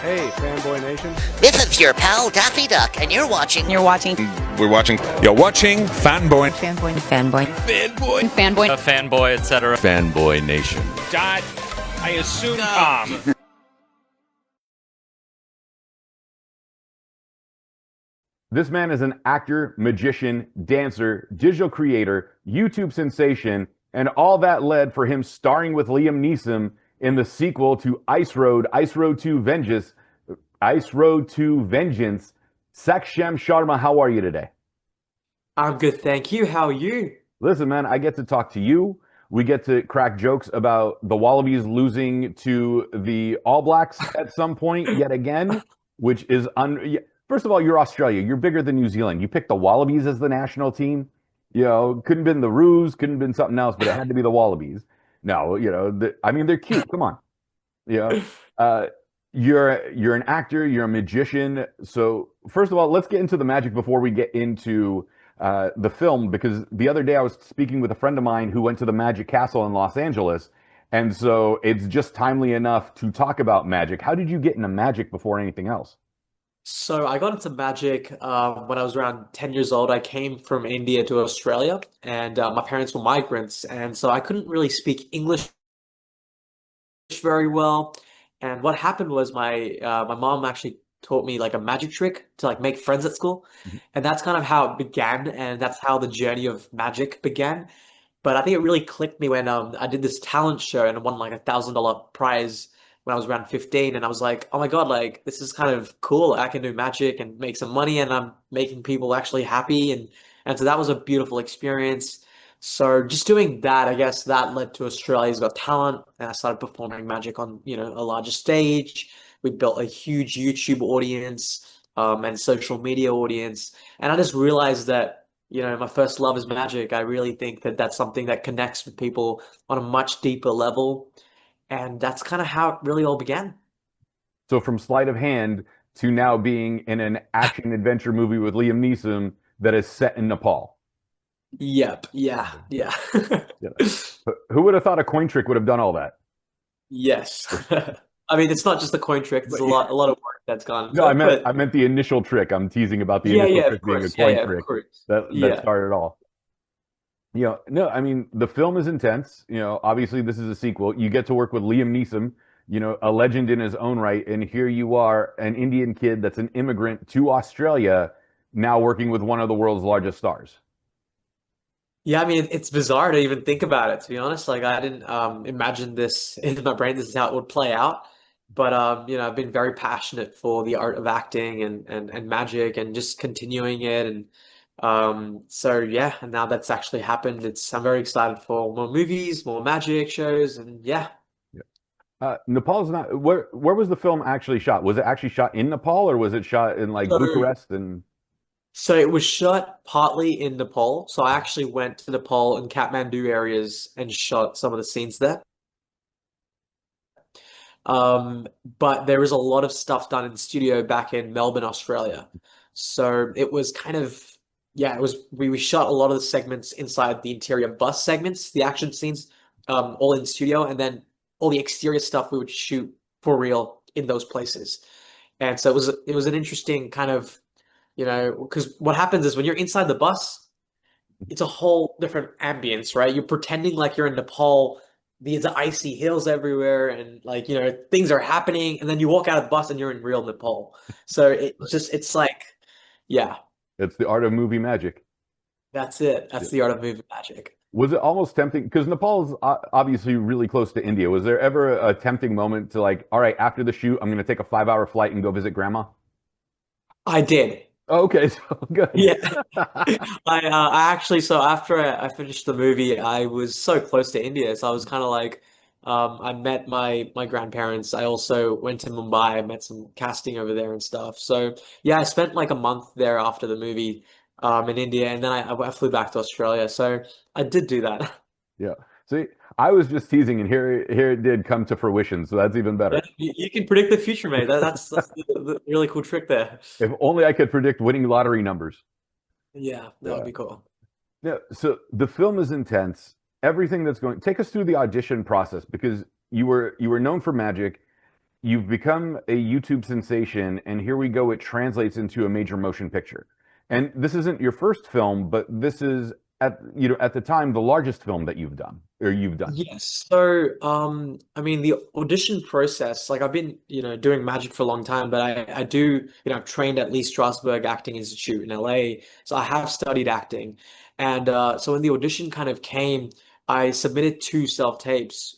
Hey, Fanboy Nation. This is your pal Daffy Duck, and you're watching. You're watching. We're watching. You're watching Fanboy. Fanboy. Fanboy. Fanboy. Fanboy. A fanboy, etc. Fanboy Nation. Dot. I assume Tom. This man is an actor, magician, dancer, digital creator, YouTube sensation, and all that led for him starring with Liam Neeson in the sequel to Ice Road 2 Vengeance. Saksham Sharma, how are you today? I'm good, thank you. How are you? Listen, man, I get to talk to you. We get to crack jokes about the Wallabies losing to the All Blacks at some point yet again, which is first of all, you're Australia. You're bigger than New Zealand. You picked the Wallabies as the national team. You know, couldn't have been the Roos, couldn't have been something else, but it had to be the Wallabies. No, you know, I mean, they're cute. Come on. You know, you're an actor, you're a magician. So first of all, let's get into the magic before we get into the film, because the other day I was speaking with a friend of mine who went to the Magic Castle in Los Angeles. And so it's just timely enough to talk about magic. How did you get into magic before anything else? So I got into magic when I was around 10 years old. I came from India to Australia, and my parents were migrants, and so I couldn't really speak English very well. And what happened was my mom actually taught me like a magic trick to like make friends at school, and that's kind of how it began, and that's how the journey of magic began. But I think it really clicked me when I did this talent show and I won like $1,000 prize when I was around 15, and I was like, oh my God, like this is kind of cool. I can do magic and make some money, and I'm making people actually happy, and so that was a beautiful experience. So just doing that, I guess that led to Australia's Got Talent, and I started performing magic on, a larger stage. We built a huge YouTube audience, and social media audience, and I just realized that, my first love is magic. I really think that that's something that connects with people on a much deeper level. And that's kind of how it really all began. So from sleight of hand to now being in an action adventure movie with Liam Neeson that is set in Nepal. Yep. Yeah. Yeah. Who would have thought a coin trick would have done all that? Yes. I mean, it's not just a coin trick. There's a lot of work that's gone. No, I meant the initial trick. I'm teasing about the initial trick being a coin trick. That started it all. No, I mean, the film is intense. Obviously this is a sequel. You get to work with Liam Neeson, a legend in his own right. And here you are, an Indian kid that's an immigrant to Australia, now working with one of the world's largest stars. Yeah, I mean, it's bizarre to even think about it, to be honest. Like, I didn't imagine this in my brain. This is how it would play out. But, I've been very passionate for the art of acting and magic and just continuing it. And so, yeah, and now that's actually happened. I'm very excited for more movies, more magic shows, and yeah. Nepal's not, where was the film actually shot? Was it actually shot in Nepal, or was it shot in like Bucharest and... So it was shot partly in Nepal. So I actually went to Nepal and Kathmandu areas and shot some of the scenes there. But there was a lot of stuff done in the studio back in Melbourne, Australia. So it was kind of, we shot a lot of the segments inside the interior bus segments, the action scenes, all in the studio, and then all the exterior stuff we would shoot for real in those places. And so it was an interesting kind of, because what happens is when you're inside the bus, it's a whole different ambience, right? You're pretending like you're in Nepal. There's icy hills everywhere, and like, things are happening, and then you walk out of the bus and you're in real Nepal. So it's like, yeah. It's the art of movie magic. That's it. That's the art of movie magic. Was it almost tempting? Because Nepal is obviously really close to India. Was there ever a tempting moment to like, all right, after the shoot, I'm going to take a 5-hour flight and go visit grandma? I did. Oh, okay, so good. Yeah. I actually, so after I finished the movie, I was so close to India. So I was kind of like, I met my grandparents. I also went to Mumbai. I met some casting over there and stuff. So yeah, I spent like a month there after the movie, in India, and then I flew back to Australia. So I did do that. Yeah. See, I was just teasing, and here it did come to fruition. So that's even better. Yeah, you can predict the future, mate. That's the really cool trick there. If only I could predict winning lottery numbers. Yeah, that would be cool. Yeah. So the film is intense. Everything that's going. Take us through the audition process, because you were known for magic. you've become a YouTube sensation, and here we go, it translates into a major motion picture. And this isn't your first film, but this is at the time the largest film that you've done. Yes. So, I mean, the audition process, like I've been, doing magic for a long time, but I do, I've trained at Lee Strasberg Acting Institute in LA. So I have studied acting. And so when the audition kind of came, I submitted two self-tapes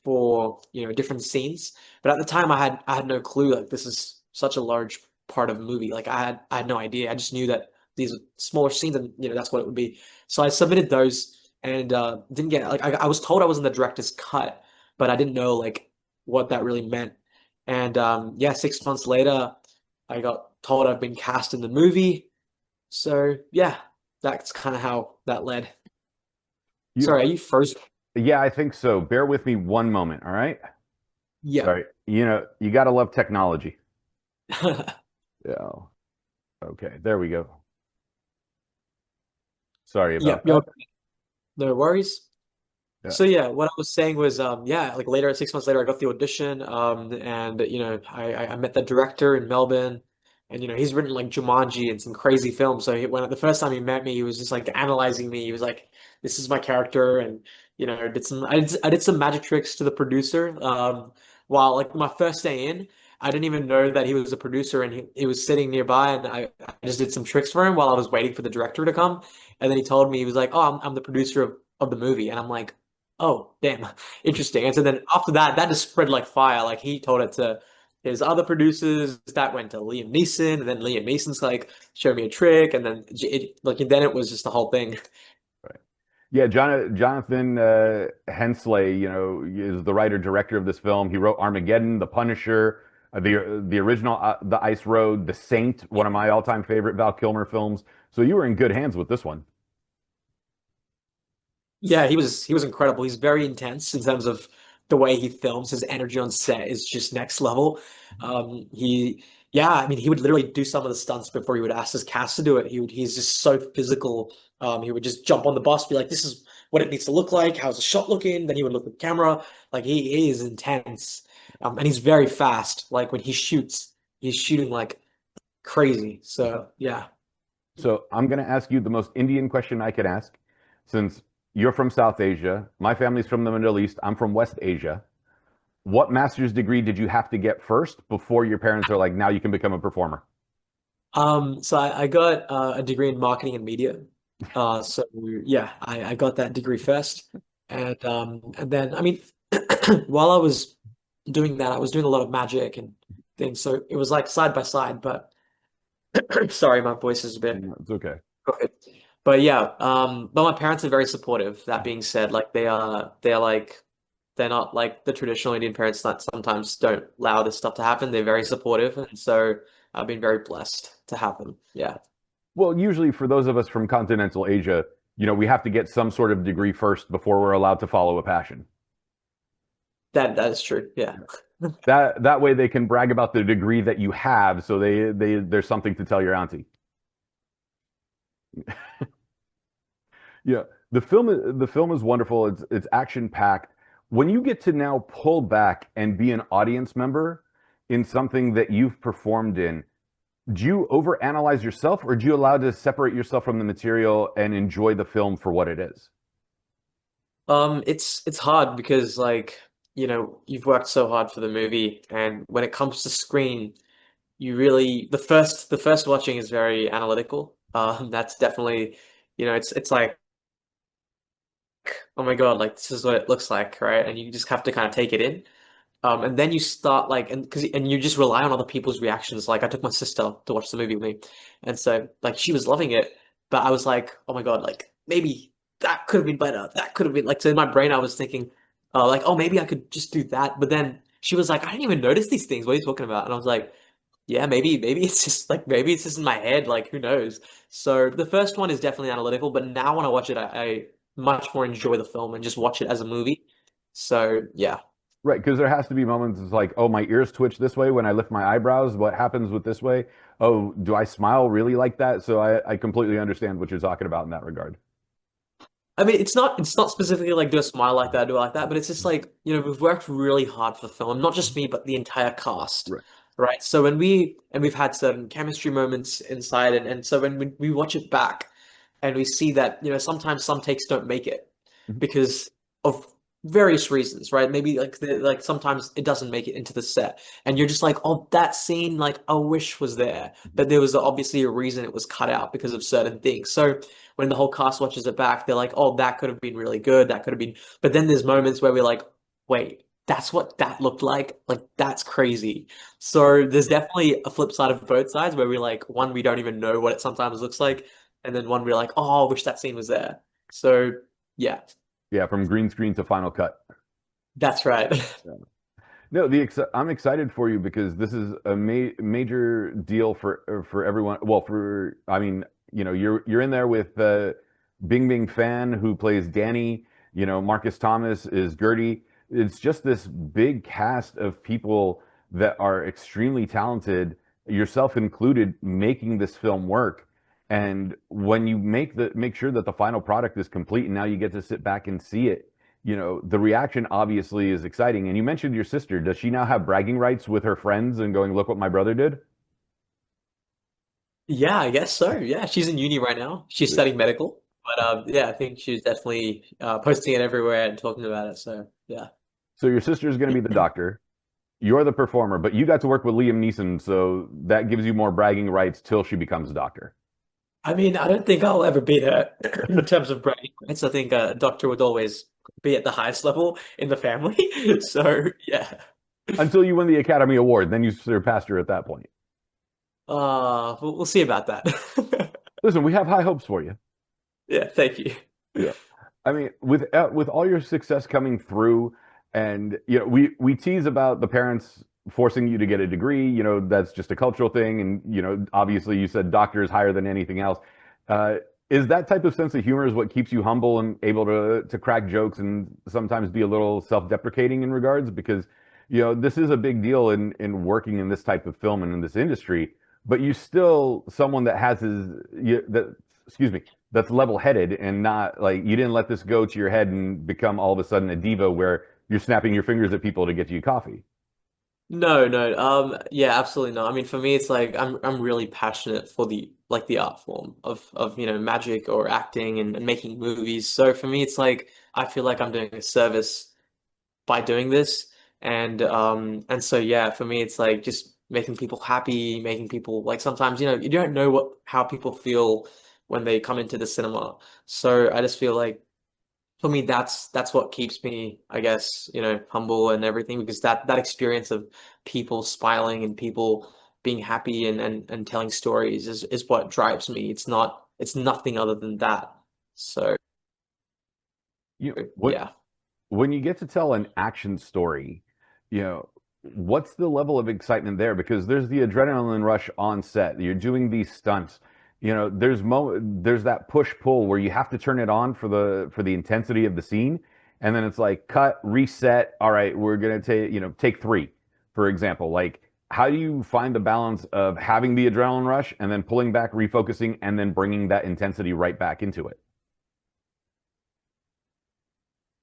for different scenes. But at the time, I had no clue like this is such a large part of a movie. Like I had no idea. I just knew that these smaller scenes and that's what it would be. So I submitted those and didn't get like I was told I was in the director's cut, but I didn't know like what that really meant. And yeah, 6 months later, I got told I've been cast in the movie. So yeah, that's kind of how that led. You, Sorry, are you frozen? yeah, I think so. Bear with me one moment, all right? Yeah. Sorry. You got to love technology. Yeah. Okay, there we go. Sorry Yeah, about that. no worries. Yeah. So yeah, what I was saying was, yeah, like later, 6 months later, I got the audition, and I met the director in Melbourne, and he's written like Jumanji and some crazy films. So when the first time he met me, he was just like analyzing me. He was like, "This is my character," and I did some magic tricks to the producer. While like my first day in, I didn't even know that he was a producer, and he was sitting nearby, and I just did some tricks for him while I was waiting for the director to come, and then he told me he was like, "Oh, I'm the producer of the movie," and I'm like. Oh, damn. Interesting. And so then after that, that just spread like fire. Like he told it to his other producers, that went to Liam Neeson, and then Liam Neeson's like, show me a trick, and then then it was just the whole thing. Right. Yeah, Jonathan Hensley, is the writer director of this film. He wrote Armageddon, The Punisher, the original The Ice Road, The Saint, one of my all-time favorite Val Kilmer films. So you were in good hands with this one. Yeah, he was incredible. He's very intense in terms of the way he films. His energy on set is just next level. Yeah, I mean, he would literally do some of the stunts before he would ask his cast to do it. He's just so physical. He would just jump on the bus, be like, "This is what it needs to look like. How's the shot looking?" Then he would look at the camera. Like he is intense, and he's very fast. Like when he shoots, he's shooting like crazy. So yeah. So I'm going to ask you the most Indian question I could ask, since you're from South Asia, my family's from the Middle East, I'm from West Asia. What master's degree did you have to get first before your parents are like, now you can become a performer? So I got a degree in marketing and media. So yeah, I got that degree first, and then I mean, while I was doing that, I was doing a lot of magic and things. So it was like side by side. But sorry, my voice is a bit. It's okay. Okay. But yeah, but my parents are very supportive. That being said, like they're not like the traditional Indian parents that sometimes don't allow this stuff to happen. They're very supportive, and so I've been very blessed to have them. Yeah, Well, usually for those of us from continental Asia, we have to get some sort of degree first before we're allowed to follow a passion. that is true. Yeah. That way they can brag about the degree that you have, so there's something to tell your auntie. Yeah, the film is wonderful. It's action packed. When you get to now pull back and be an audience member in something that you've performed in, do you overanalyze yourself, or do you allow to separate yourself from the material and enjoy the film for what it is? It's hard because like, you've worked so hard for the movie, and when it comes to screen, you really the first watching is very analytical. That's definitely, it's like, oh my God, like this is what it looks like, right? And you just have to kind of take it in. And then you start like, and you just rely on other people's reactions. Like I took my sister to watch the movie with me, and so like she was loving it, but I was like, oh my God, like maybe that could have been better. That could have been like, so in my brain I was thinking, like, oh maybe I could just do that. But then she was like, I didn't even notice these things. What are you talking about? And I was like, yeah, maybe it's just like maybe it's just in my head. Like who knows? So the first one is definitely analytical, but now when I watch it, I much more enjoy the film and just watch it as a movie. So yeah. Right, because there has to be moments it's like, oh, my ears twitch this way when I lift my eyebrows. What happens with this way? Oh, do I smile really like that? So I completely understand what you're talking about in that regard. I mean, it's not specifically like do a smile like that, do it like that, but it's just like, we've worked really hard for the film, not just me, but the entire cast, Right. right? So we've had certain chemistry moments inside, and so when we watch it back and we see that, sometimes some takes don't make it Mhm. because of various reasons, right? Maybe like sometimes it doesn't make it into the set, and you're just like, oh, that scene, like I wish was there, but there was obviously a reason it was cut out because of certain things. So when the whole cast watches it back, they're like, oh, that could have been really good, that could have been. But then there's moments where we're like, wait, that's what that looked like? Like that's crazy. So there's definitely a flip side of both sides where we like one, we don't even know what it sometimes looks like, and then one we're like, oh, I wish that scene was there. So yeah, Yeah, from green screen to final cut. that's right. No, I'm excited for you because this is a major deal for everyone. Well, for I mean, you're in there with Bingbing Fan who plays Danny. Marcus Thomas is Gertie. It's just this big cast of people that are extremely talented, yourself included, making this film work. And when you make sure that the final product is complete, and now you get to sit back and see it, the reaction obviously is exciting. And you mentioned your sister. Does she now have bragging rights with her friends and going, look what my brother did? Yeah, I guess so. Yeah, she's in uni right now. She's studying medical, but yeah, I think she's definitely posting it everywhere and talking about it. So yeah. So your sister is going to be the doctor. You're the performer, but you got to work with Liam Neeson, so that gives you more bragging rights till she becomes a doctor. I mean, I don't think I'll ever beat her in terms of bragging rights. I think a doctor would always be at the highest level in the family. So yeah. Until you win the Academy Award, then you surpassed her at that point. We'll see about that. Listen, we have high hopes for you. Yeah, thank you. Yeah. I mean, with all your success coming through, and we tease about the parents forcing you to get a degree. That's just a cultural thing, and obviously you said doctor is higher than anything else. Uh, is that type of sense of humor is what keeps you humble and able to crack jokes and sometimes be a little self-deprecating in regards? Because this is a big deal in working in this type of film and in this industry, but you still someone that has that excuse me, that's level-headed and not like you didn't let this go to your head and become all of a sudden a diva where you're snapping your fingers at people to get you coffee. No, no. Yeah, absolutely not. I mean, for me, it's like I'm really passionate for the art form of magic or acting and making movies. So for me, it's like I feel like I'm doing a service by doing this, and so yeah, for me, it's like just making people happy, making people like sometimes you don't know how people feel when they come into the cinema. So I just feel like for me, that's what keeps me, I guess, humble and everything because that experience of people smiling and people being happy and telling stories is what drives me. It's nothing other than that. So What yeah. when you get to tell an action story, you know, what's the level of excitement there? Because there's the adrenaline rush on set. You're doing these stunts. There's that push pull where you have to turn it on for the intensity of the scene, and then it's like cut, reset. All right, we're gonna take three, for example. Like, how do you find the balance of having the adrenaline rush and then pulling back, refocusing, and then bringing that intensity right back into it?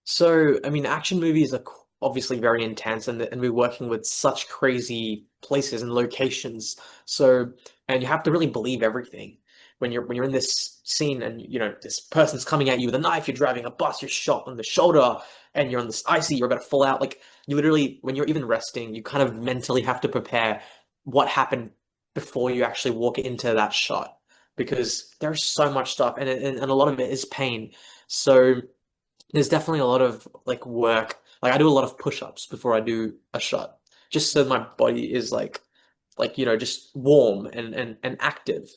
So, I mean, action movies are obviously very intense, and we're working with such crazy places and locations. So, and you have to really believe everything when you're in this scene, and this person's coming at you with a knife. You're driving a bus. You're shot on the shoulder, and you're on this icy. You're about to fall out. Like you literally, when you're even resting, you kind of mentally have to prepare what happened before you actually walk into that shot because there's so much stuff, and a lot of it is pain. So there's definitely a lot of like work. Like I do a lot of push-ups before I do a shot, just so my body is just warm and active.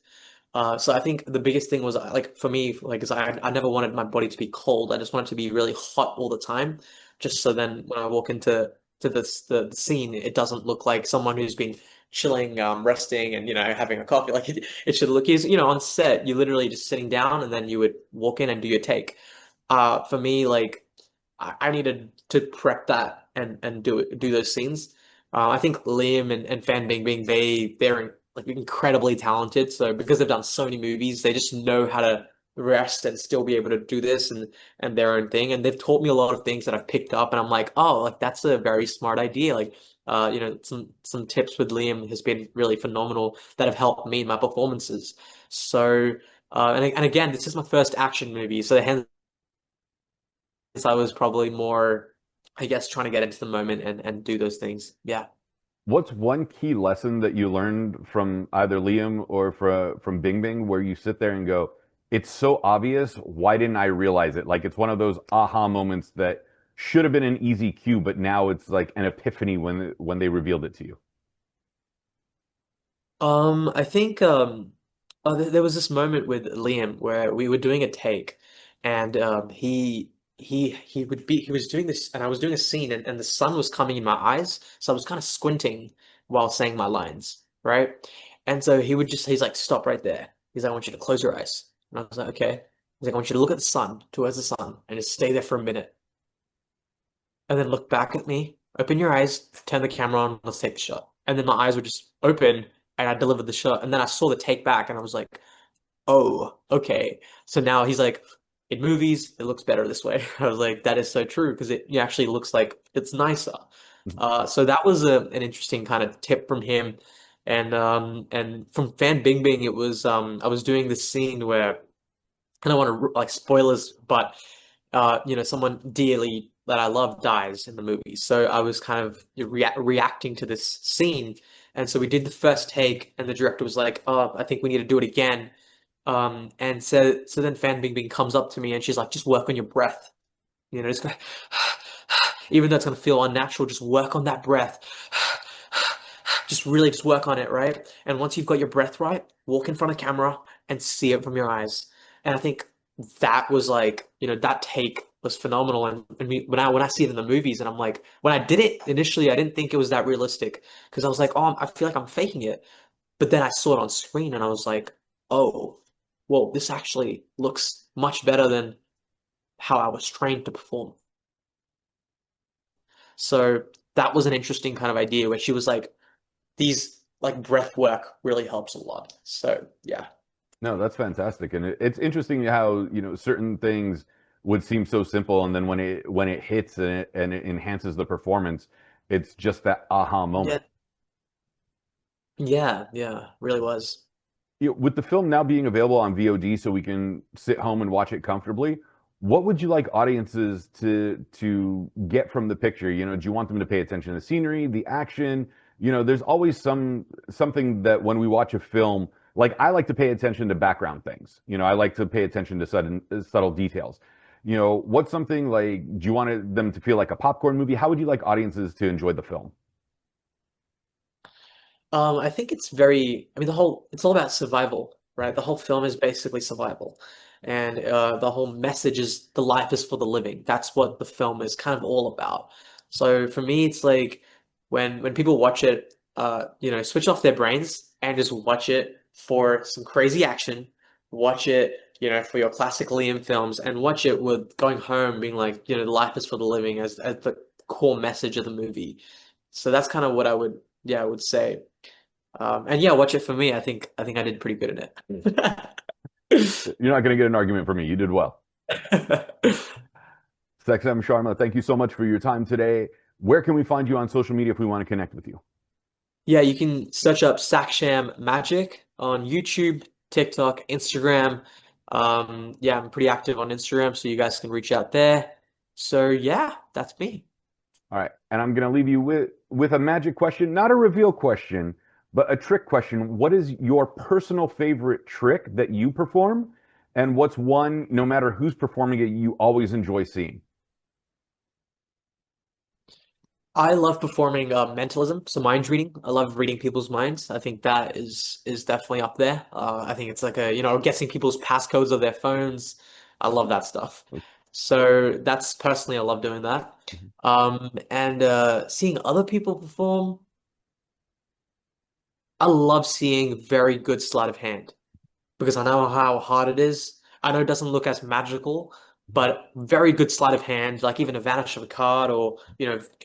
So I think the biggest thing was like for me, like, is I never wanted my body to be cold. I just wanted to be really hot all the time, just so then when I walk into the scene, it doesn't look like someone who's been chilling, resting, and having a coffee. Like it should look is on set, you're literally just sitting down, and then you would walk in and do your take. For me, like I needed to prep that and do those scenes. I think Liam and Fan Bingbing, they're like incredibly talented. So because they've done so many movies, they just know how to rest and still be able to do this and their own thing. And they've taught me a lot of things that I've picked up, and I'm like, oh, like that's a very smart idea. Like, some tips with Liam has been really phenomenal that have helped me in my performances. So, and again, this is my first action movie, so hence I was probably more, I guess, trying to get into the moment and do those things. Yeah. What's one key lesson that you learned from either Liam or from Bingbing where you sit there and go, it's so obvious, why didn't I realize it? Like it's one of those aha moments that should have been an easy cue, but now it's like an epiphany when they revealed it to you. I think there was this moment with Liam where we were doing a take, and he was doing this, and I was doing a scene, and the sun was coming in my eyes, so I was kind of squinting while saying my lines, right? And so he's like, stop right there. He's like, I want you to close your eyes, and I was like, okay. He's like, I want you to look at the sun, towards the sun, and just stay there for a minute, and then look back at me, open your eyes, turn the camera on, let's take the shot. And then my eyes would just open and I delivered the shot. And then I saw the take back and I was like, oh, okay. So now he's like, in movies, it looks better this way. I was like, that is so true because it actually looks like it's nicer. So that was an interesting kind of tip from him. And from Fan Bingbing, it was I was doing this scene where I don't want to like spoilers, but someone dearly that I love dies in the movie. So I was kind of reacting to this scene. And so we did the first take, and the director was like, "Oh, I think we need to do it again." And so then Fan Bingbing comes up to me, and she's like, "Just work on your breath. Just go, even though it's gonna feel unnatural, just work on that breath. Just really just work on it, right? And once you've got your breath right, walk in front of camera and see it from your eyes." And I think that was like, that take was phenomenal. And when I see it in the movies, and I'm like, when I did it initially, I didn't think it was that realistic because I was like, oh, I feel like I'm faking it. But then I saw it on screen, and I was like, oh, whoa, this actually looks much better than how I was trained to perform. So that was an interesting kind of idea where she was like, these like breath work really helps a lot. So yeah. No, that's fantastic, and it's interesting how certain things would seem so simple, and then when it hits and it enhances the performance, it's just that aha moment. Yeah. Yeah, really was. With the film now being available on VOD, so we can sit home and watch it comfortably, what would you like audiences to get from the picture? Do you want them to pay attention to the scenery, the action? There's always something that when we watch a film, like I like to pay attention to background things. I like to pay attention to subtle details. What's something like, do you want them to feel like a popcorn movie? How would you like audiences to enjoy the film? I think I mean, it's all about survival, right? The whole film is basically survival. And the whole message is the life is for the living. That's what the film is kind of all about. So for me, it's like when people watch it, switch off their brains and just watch it for some crazy action. Watch it, for your classic Liam films, and watch it with going home being like, the life is for the living as the core message of the movie. So that's kind of what I would say. And yeah, watch it for me. I think I did pretty good in it. You're not going to get an argument from me. You did well. Saksham Sharma, thank you so much for your time today. Where can we find you on social media if we want to connect with you? Yeah, you can search up Saksham Magic on YouTube, TikTok, Instagram. Yeah, I'm pretty active on Instagram, so you guys can reach out there. So yeah, that's me. All right. And I'm going to leave you with a magic question, not a reveal question, but a trick question. What is your personal favorite trick that you perform? And what's one, no matter who's performing it, you always enjoy seeing? I love performing mentalism, so mind reading. I love reading people's minds. I think that is definitely up there. I think it's like guessing people's passcodes of their phones. I love that stuff. So that's personally, I love doing that. And seeing other people perform, I love seeing very good sleight of hand because I know how hard it is. I know it doesn't look as magical, but very good sleight of hand, like even a vanish of a card or,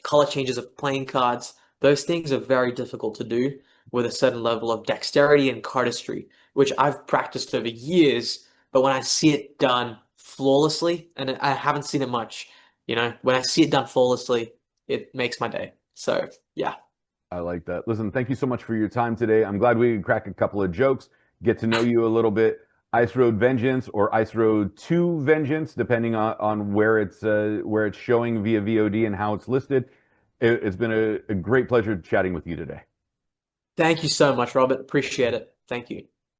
color changes of playing cards. Those things are very difficult to do with a certain level of dexterity and cardistry, which I've practiced over years but when I see it done flawlessly, and I haven't seen it much, when I see it done flawlessly, it makes my day. So yeah. I like that. Listen, thank you so much for your time today. I'm glad we could crack a couple of jokes, get to know you a little bit. Ice Road Vengeance or Ice Road 2 Vengeance, depending on where it's showing via VOD and how it's listed. It's been a great pleasure chatting with you today. Thank you so much, Robert. Appreciate it. Thank you.